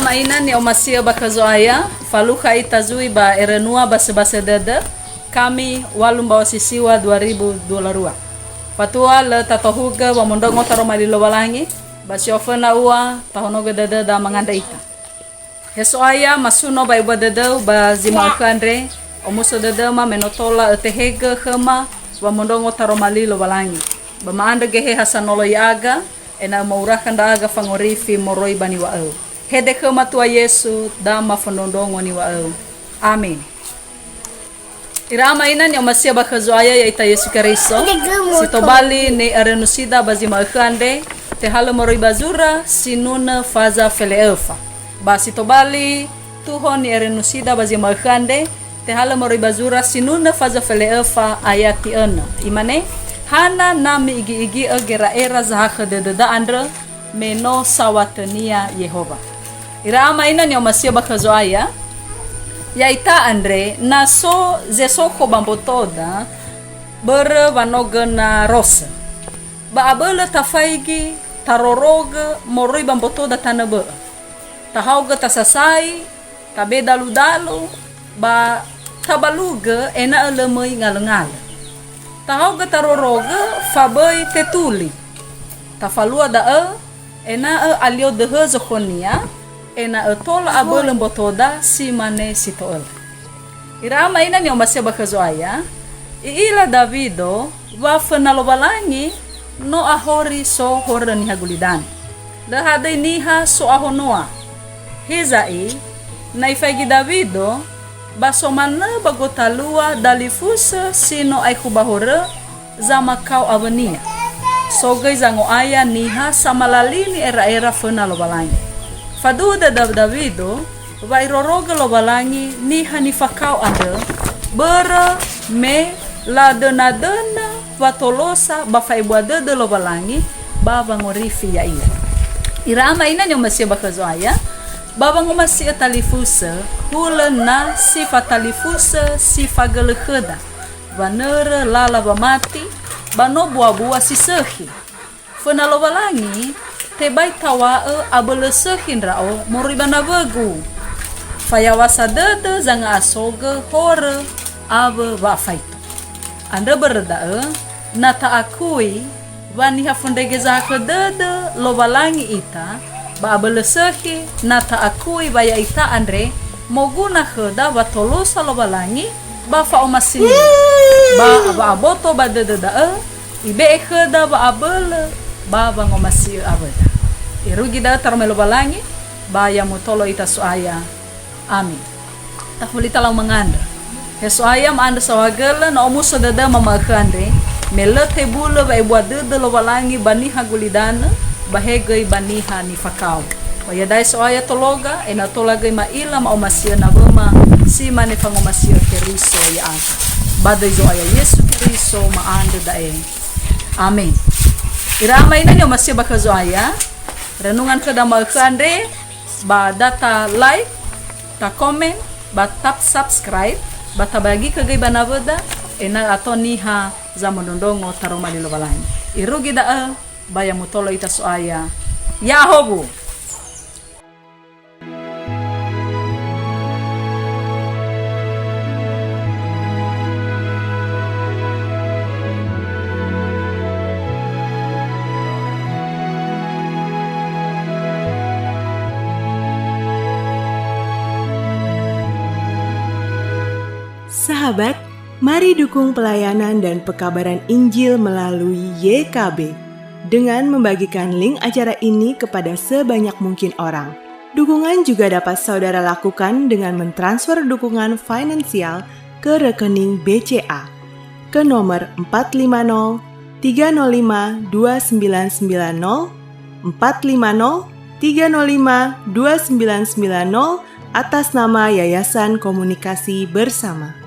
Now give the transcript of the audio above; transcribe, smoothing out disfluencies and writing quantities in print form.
mainan ni omasia bakazoaya faluka itazui ba erenua basa dada kami walum bawa sisiwa 2022 patua le tatohuga wa mondongo taromali lowalangi basiofena ua tahonoga dada da manganda ita hesoaya masuno ba iba dada ba zima kandre omuso dada ma menotola etehega khema wa mondongo taromali lowalangi ba maanda gehe hasanolo yaga ena maurakan daga fangorifi moroi bani waau hede khema tua Yesu dama fondondongo ni waau amin. Irama ina ni omasia bakazoaya yaita Yesu Kristo sitobali ni arenusida bazima khande te halo moroi bazura sinuna faza feleelfa ba sitobali tuho ni arenusida bazima khande te halo moroi bazura sinuna faza feleelfa ayati ana imane hana nami igi agera era zahaka deda andra meno sawatania Yehova. Irama ina ni omasia bakazoaya yaita andre na so zesoko bambotoda bere vanoga na rosa ba abela tafaigi taroroga moroi bambotoda tanabe tahauga tasasai tabe dalu ba tabaluga ena elemoi ngalengala tahauga taroroga fabai tetuli tafalua da ena alio de zokonia ena etol abel botoda si mane sitol. Irama ina ni omasia bakazoaya iila Davido wa fenalobalangi no ahori so hora ni hagulidan. Lahade niha so ahonoa. Hizai na ifagi Davido basomana bagotalua dalifusa sino ay kubahora zama kau avenia. Sogay zango aya niha samalalini era fenalobalangi. Faduda Davido vai roroga lobalangi ni hanifakau anda bera me la dena vatolosa bafai buada de lobalangi baba ngorifi ya iya. Irama ina nyo masia bakazoaya baba ngomasia talifusa hula na sifa talifusa sifa gelekheda vanera lala bamati bano buah sisehi fena lobalangi tebai tawa abelesehin rao moribana begu fayawasa dede zanga asoga hore ave wa faito anda berda nata akui vani hafundege zaka dede lobalangi ita ba abelesehi nata akui baya ita andre moguna kheda batolosa lobalangi ba fa omasini ba aboto ba dede ibe kheda ba abele baba ngomasi abada irugi da tarmelo balangi baya mutolo ita soaya amin tahulita lang manganda he soaya maanda sawagala na omuso dada mamakande melete bula ba ibuade de lo balangi bani hagulidana bahegay baniha ni fakao waya dai soaya tologa ena tolaga maila ma omasia na buma si mane fangomasia Kristo ya aka bada zoaya Yesu Kristo maanda dae amin. Irama ina nyo masih bakazoaya renungan kedamal kandre ba data like ta comment ba tap subscribe ba tabagi kagay banabeda ena ato niha za mondondongo taromali lobalani irugi da baya mutolo ita soaya Yahobu. Sahabat, mari dukung pelayanan dan pekabaran Injil melalui YKB dengan membagikan link acara ini kepada sebanyak mungkin orang. Dukungan juga dapat saudara lakukan dengan mentransfer dukungan finansial ke rekening BCA ke nomor 450 305 2990 450 305 2990 atas nama Yayasan Komunikasi Bersama.